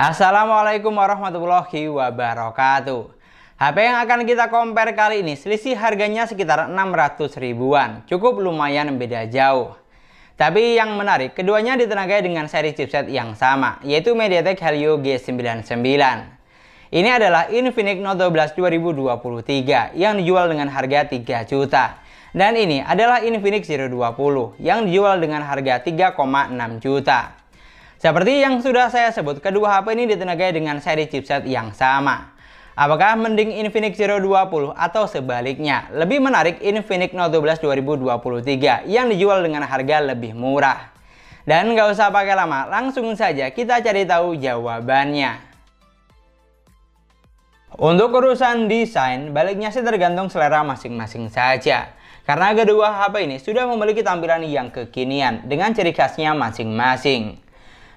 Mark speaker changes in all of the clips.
Speaker 1: Assalamualaikum warahmatullahi wabarakatuh. HP yang akan kita compare kali ini selisih harganya sekitar 600 ribuan. Cukup lumayan beda jauh. Tapi yang menarik, keduanya ditenagai dengan seri chipset yang sama, yaitu MediaTek Helio G99. Ini adalah Infinix Note 12 2023 yang dijual dengan harga 3 juta. Dan ini adalah Infinix Zero 20 yang dijual dengan harga 3,6 juta. Seperti yang sudah saya sebut, kedua HP ini ditenagai dengan seri chipset yang sama. Apakah mending Infinix Zero 20 atau sebaliknya? Lebih menarik Infinix Note 12 2023 yang dijual dengan harga lebih murah. Dan nggak usah pakai lama, langsung saja kita cari tahu jawabannya. Untuk urusan desain, baliknya sih tergantung selera masing-masing saja. Karena kedua HP ini sudah memiliki tampilan yang kekinian dengan ciri khasnya masing-masing.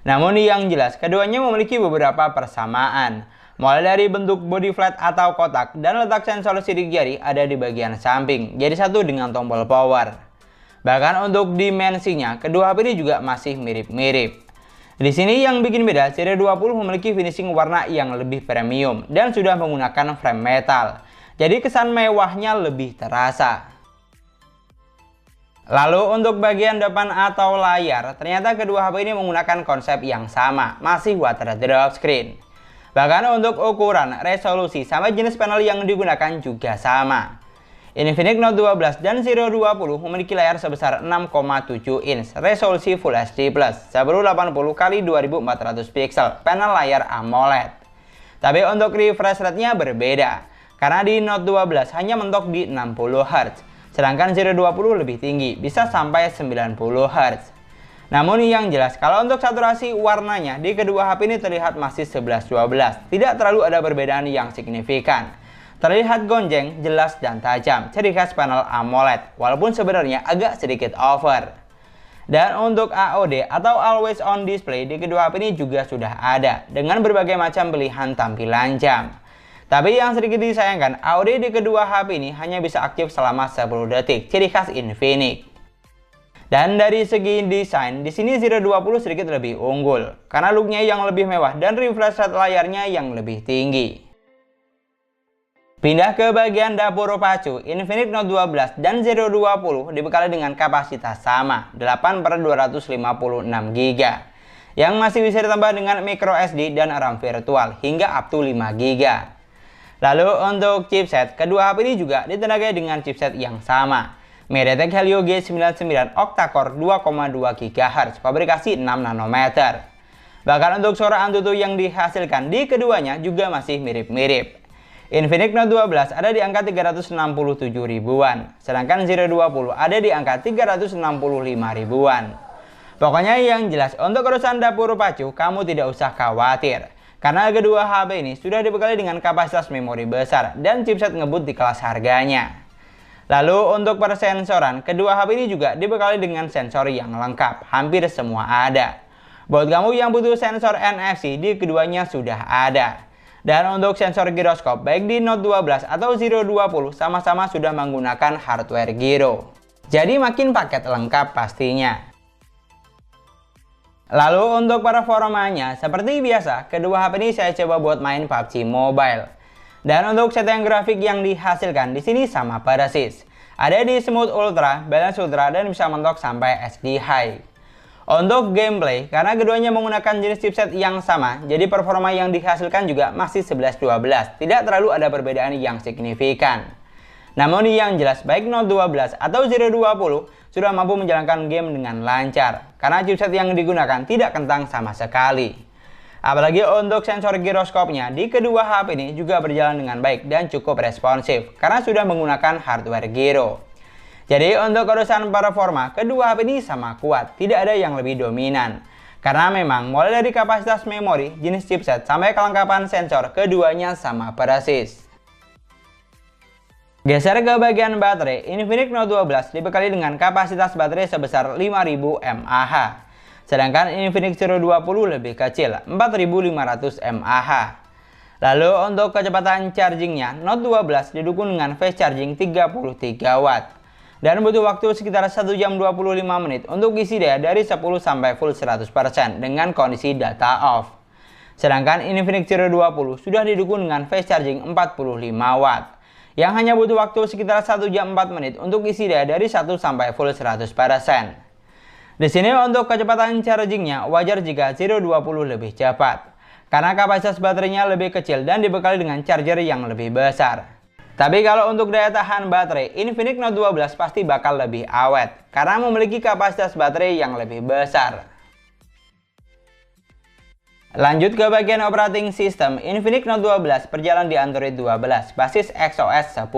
Speaker 1: Namun yang jelas, keduanya memiliki beberapa persamaan. Mulai dari bentuk body flat atau kotak dan letak sensor sidik jari ada di bagian samping, jadi satu dengan tombol power. Bahkan untuk dimensinya, kedua HP ini juga masih mirip-mirip. Di sini yang bikin beda, Zero 20 memiliki finishing warna yang lebih premium dan sudah menggunakan frame metal. Jadi kesan mewahnya lebih terasa. Lalu untuk bagian depan atau layar, ternyata kedua HP ini menggunakan konsep yang sama, masih water drop screen. Bahkan untuk ukuran, resolusi, sama jenis panel yang digunakan juga sama. Infinix Note 12 dan Zero 20 memiliki layar sebesar 6,7 inch, resolusi Full HD+, 1080x2400 pixel, panel layar AMOLED. Tapi untuk refresh rate-nya berbeda, karena di Note 12 hanya mentok di 60 Hz. Sedangkan Zero 20 lebih tinggi, bisa sampai 90 Hz. Namun yang jelas, kalau untuk saturasi warnanya di kedua HP ini terlihat masih 11-12. Tidak terlalu ada perbedaan yang signifikan. Terlihat gonjeng, jelas dan tajam, ciri khas panel AMOLED, walaupun sebenarnya agak sedikit over. Dan untuk AOD atau Always On Display di kedua HP ini juga sudah ada, dengan berbagai macam pilihan tampilan jam. Tapi yang sedikit disayangkan, AOD di kedua HP ini hanya bisa aktif selama 10 detik, ciri khas Infinix. Dan dari segi desain, di sini Zero 20 sedikit lebih unggul, karena looknya yang lebih mewah dan refresh rate layarnya yang lebih tinggi. Pindah ke bagian dapur pacu, Infinix Note 12 dan Zero 20 dibekali dengan kapasitas sama, 8/256 GB, yang masih bisa ditambah dengan micro SD dan RAM virtual hingga up to 5 GB. Lalu untuk chipset, kedua HP ini juga ditenagai dengan chipset yang sama. MediaTek Helio G99 octa-core 2,2 GHz, pabrikasi 6 nanometer. Bahkan untuk suara Antutu yang dihasilkan di keduanya juga masih mirip-mirip. Infinix Note 12 ada di angka 367 ribuan, sedangkan Zero 20 ada di angka 365 ribuan. Pokoknya yang jelas, untuk urusan dapur pacu, kamu tidak usah khawatir. Karena kedua HP ini sudah dibekali dengan kapasitas memori besar dan chipset ngebut di kelas harganya. Lalu untuk persensoran, kedua HP ini juga dibekali dengan sensor yang lengkap, hampir semua ada. Buat kamu yang butuh sensor NFC, di keduanya sudah ada. Dan untuk sensor giroskop, baik di Note 12 atau Zero 20 sama-sama sudah menggunakan hardware giro. Jadi makin paket lengkap pastinya. Lalu untuk performanya, seperti biasa, kedua HP ini saya coba buat main PUBG Mobile. Dan untuk setting grafik yang dihasilkan di sini sama persis. Ada di Smooth Ultra, Balance Ultra, dan bisa mentok sampai SD High. Untuk gameplay, karena keduanya menggunakan jenis chipset yang sama, jadi performa yang dihasilkan juga masih 11-12. Tidak terlalu ada perbedaan yang signifikan. Namun yang jelas, baik Note 12 atau Zero 20 sudah mampu menjalankan game dengan lancar, karena chipset yang digunakan tidak kentang sama sekali. Apalagi untuk sensor giroskopnya di kedua HP ini juga berjalan dengan baik dan cukup responsif, karena sudah menggunakan hardware giro. Jadi untuk urusan performa, kedua HP ini sama kuat, tidak ada yang lebih dominan. Karena memang mulai dari kapasitas memori, jenis chipset, sampai kelengkapan sensor, keduanya sama persis. Geser ke bagian baterai, Infinix Note 12 dibekali dengan kapasitas baterai sebesar 5000 mAh. Sedangkan Infinix Zero 20 lebih kecil, 4500 mAh. Lalu untuk kecepatan chargingnya, Note 12 didukung dengan fast charging 33 Watt. Dan butuh waktu sekitar 1 jam 25 menit untuk isi daya dari 10 sampai full 100% dengan kondisi data off. Sedangkan Infinix Zero 20 sudah didukung dengan fast charging 45 watt yang hanya butuh waktu sekitar 1 jam 4 menit untuk isi daya dari 1 sampai full 100%. Di sini untuk kecepatan chargingnya wajar jika Zero 20 lebih cepat karena kapasitas baterainya lebih kecil dan dibekali dengan charger yang lebih besar. Tapi kalau untuk daya tahan baterai, Infinix Note 12 pasti bakal lebih awet karena memiliki kapasitas baterai yang lebih besar. Lanjut ke bagian operating system, Infinix Note 12 berjalan di Android 12 basis XOS 10.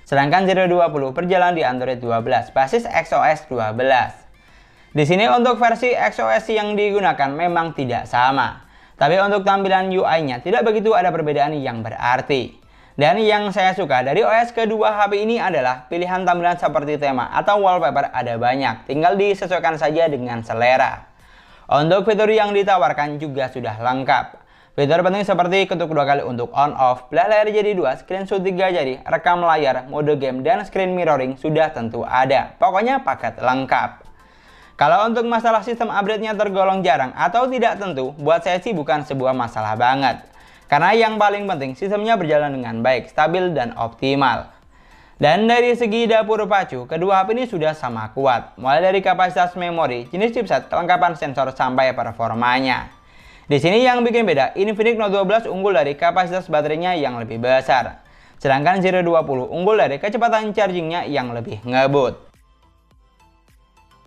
Speaker 1: Sedangkan Zero 20 berjalan di Android 12 basis XOS 12. Di sini untuk versi XOS yang digunakan memang tidak sama. Tapi untuk tampilan UI-nya tidak begitu ada perbedaan yang berarti. Dan yang saya suka dari OS kedua HP ini adalah pilihan tampilan seperti tema atau wallpaper ada banyak, tinggal disesuaikan saja dengan selera. Untuk fitur yang ditawarkan juga sudah lengkap. Fitur penting seperti ketuk 2 kali untuk on off, belah layar jadi 2, screenshot 3 jari, rekam layar, mode game, dan screen mirroring sudah tentu ada. Pokoknya paket lengkap. Kalau untuk masalah sistem update-nya tergolong jarang atau tidak tentu, buat saya sih bukan sebuah masalah banget. Karena yang paling penting sistemnya berjalan dengan baik, stabil, dan optimal. Dan dari segi dapur pacu, kedua HP ini sudah sama kuat, mulai dari kapasitas memori, jenis chipset, kelengkapan sensor, sampai performanya. Di sini yang bikin beda, Infinix Note 12 unggul dari kapasitas baterainya yang lebih besar. Sedangkan Zero 20 unggul dari kecepatan chargingnya yang lebih ngebut.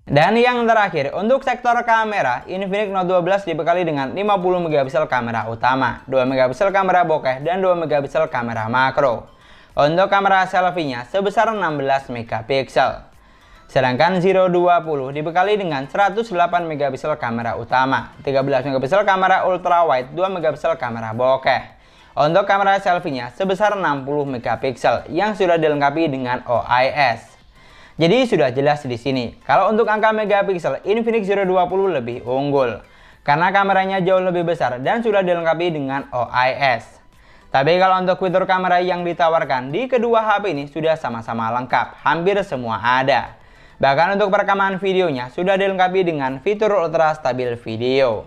Speaker 1: Dan yang terakhir, untuk sektor kamera, Infinix Note 12 dibekali dengan 50 megapiksel kamera utama, 2 megapiksel kamera bokeh, dan 2 megapiksel kamera makro. Untuk kamera selfie-nya sebesar 16 megapiksel. Sedangkan Zero 20 dibekali dengan 108 megapiksel kamera utama, 13 megapiksel kamera ultrawide, 2 megapiksel kamera bokeh. Untuk kamera selfie-nya sebesar 60 megapiksel yang sudah dilengkapi dengan OIS. Jadi sudah jelas di sini, kalau untuk angka megapiksel Infinix Zero 20 lebih unggul karena kameranya jauh lebih besar dan sudah dilengkapi dengan OIS. Tapi kalau untuk fitur kamera yang ditawarkan di kedua HP ini sudah sama-sama lengkap, hampir semua ada. Bahkan untuk perekaman videonya sudah dilengkapi dengan fitur ultra stabil video.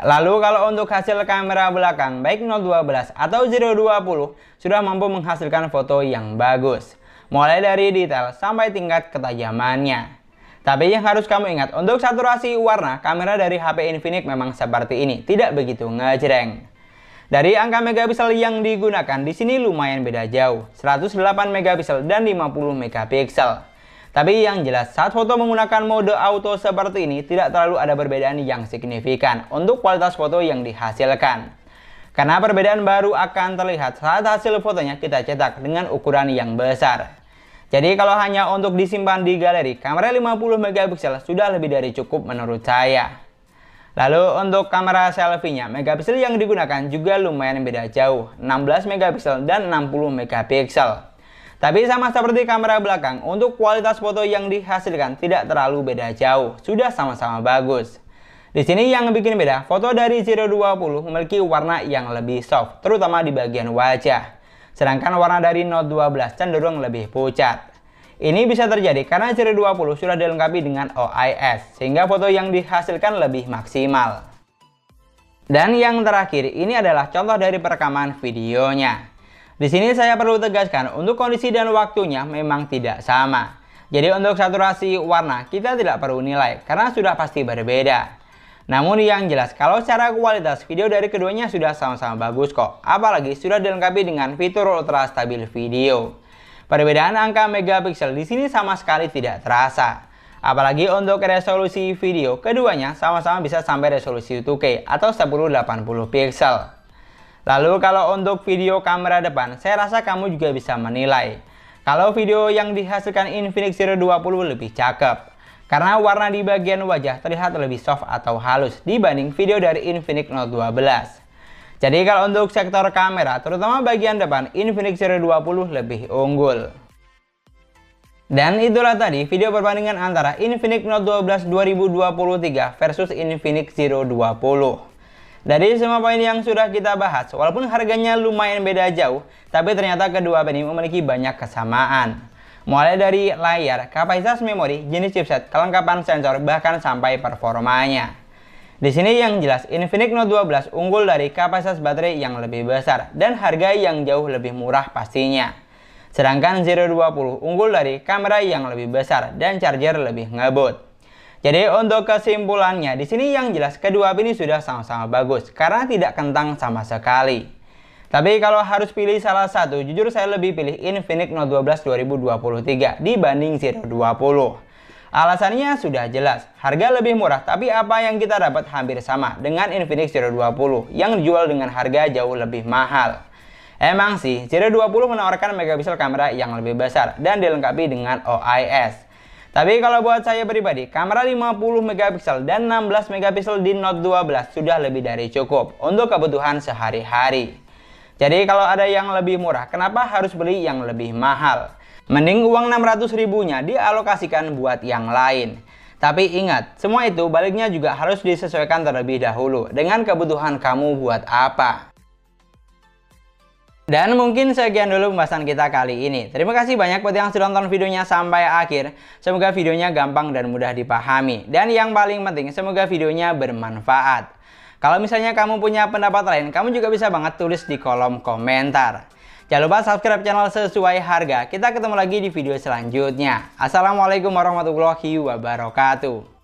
Speaker 1: Lalu kalau untuk hasil kamera belakang, baik Note 12 atau Zero 20 sudah mampu menghasilkan foto yang bagus. Mulai dari detail sampai tingkat ketajamannya. Tapi yang harus kamu ingat, untuk saturasi warna, kamera dari HP Infinix memang seperti ini, tidak begitu ngejreng. Dari angka megapiksel yang digunakan di sini lumayan beda jauh, 108 megapiksel dan 50 megapiksel. Tapi yang jelas saat foto menggunakan mode auto seperti ini tidak terlalu ada perbedaan yang signifikan untuk kualitas foto yang dihasilkan. Karena perbedaan baru akan terlihat saat hasil fotonya kita cetak dengan ukuran yang besar. Jadi kalau hanya untuk disimpan di galeri, kamera 50 megapiksel sudah lebih dari cukup menurut saya. Lalu untuk kamera selfie-nya, megapiksel yang digunakan juga lumayan beda jauh, 16 megapiksel dan 60 megapiksel. Tapi sama seperti kamera belakang, untuk kualitas foto yang dihasilkan tidak terlalu beda jauh, sudah sama-sama bagus. Di sini yang bikin beda, foto dari Zero 20 memiliki warna yang lebih soft, terutama di bagian wajah. Sedangkan warna dari Note 12 cenderung lebih pucat. Ini bisa terjadi karena Zero 20 sudah dilengkapi dengan OIS, sehingga foto yang dihasilkan lebih maksimal. Dan yang terakhir, ini adalah contoh dari perekaman videonya. Di sini saya perlu tegaskan, untuk kondisi dan waktunya memang tidak sama. Jadi untuk saturasi warna, kita tidak perlu nilai, karena sudah pasti berbeda. Namun yang jelas, kalau secara kualitas video dari keduanya sudah sama-sama bagus kok. Apalagi sudah dilengkapi dengan fitur ultra stabil video. Perbedaan angka megapiksel di sini sama sekali tidak terasa. Apalagi untuk resolusi video, keduanya sama-sama bisa sampai resolusi 2K atau 1080 pixel. Lalu kalau untuk video kamera depan, saya rasa kamu juga bisa menilai. Kalau video yang dihasilkan Infinix Zero 20 lebih cakep. Karena warna di bagian wajah terlihat lebih soft atau halus dibanding video dari Infinix Note 12. Jadi kalau untuk sektor kamera, terutama bagian depan, Infinix Zero 20 lebih unggul. Dan itulah tadi video perbandingan antara Infinix Note 12 2023 versus Infinix Zero 20. Dari semua poin yang sudah kita bahas, walaupun harganya lumayan beda jauh, tapi ternyata kedua HP ini memiliki banyak kesamaan. Mulai dari layar, kapasitas memori, jenis chipset, kelengkapan sensor, bahkan sampai performanya. Di sini yang jelas Infinix Note 12 unggul dari kapasitas baterai yang lebih besar dan harga yang jauh lebih murah pastinya. Sedangkan Zero 20 unggul dari kamera yang lebih besar dan charger lebih ngebut. Jadi untuk kesimpulannya di sini yang jelas kedua HP ini sudah sama-sama bagus karena tidak kentang sama sekali. Tapi kalau harus pilih salah satu, jujur saya lebih pilih Infinix Note 12 2023 dibanding Zero 20. Alasannya sudah jelas, harga lebih murah tapi apa yang kita dapat hampir sama dengan Infinix Zero 20 yang dijual dengan harga jauh lebih mahal. Emang sih, Zero 20 menawarkan megapiksel kamera yang lebih besar dan dilengkapi dengan OIS. Tapi kalau buat saya pribadi, kamera 50 megapiksel dan 16 megapiksel di Note 12 sudah lebih dari cukup untuk kebutuhan sehari-hari. Jadi kalau ada yang lebih murah, kenapa harus beli yang lebih mahal? Mending uang 600 ribunya dialokasikan buat yang lain. Tapi ingat, semua itu baliknya juga harus disesuaikan terlebih dahulu dengan kebutuhan kamu buat apa. Dan mungkin sekian dulu pembahasan kita kali ini. Terima kasih banyak buat yang sudah nonton videonya sampai akhir. Semoga videonya gampang dan mudah dipahami. Dan yang paling penting, semoga videonya bermanfaat. Kalau misalnya kamu punya pendapat lain, kamu juga bisa banget tulis di kolom komentar. Jangan lupa subscribe channel sesuai harga. Kita ketemu lagi di video selanjutnya. Assalamualaikum warahmatullahi wabarakatuh.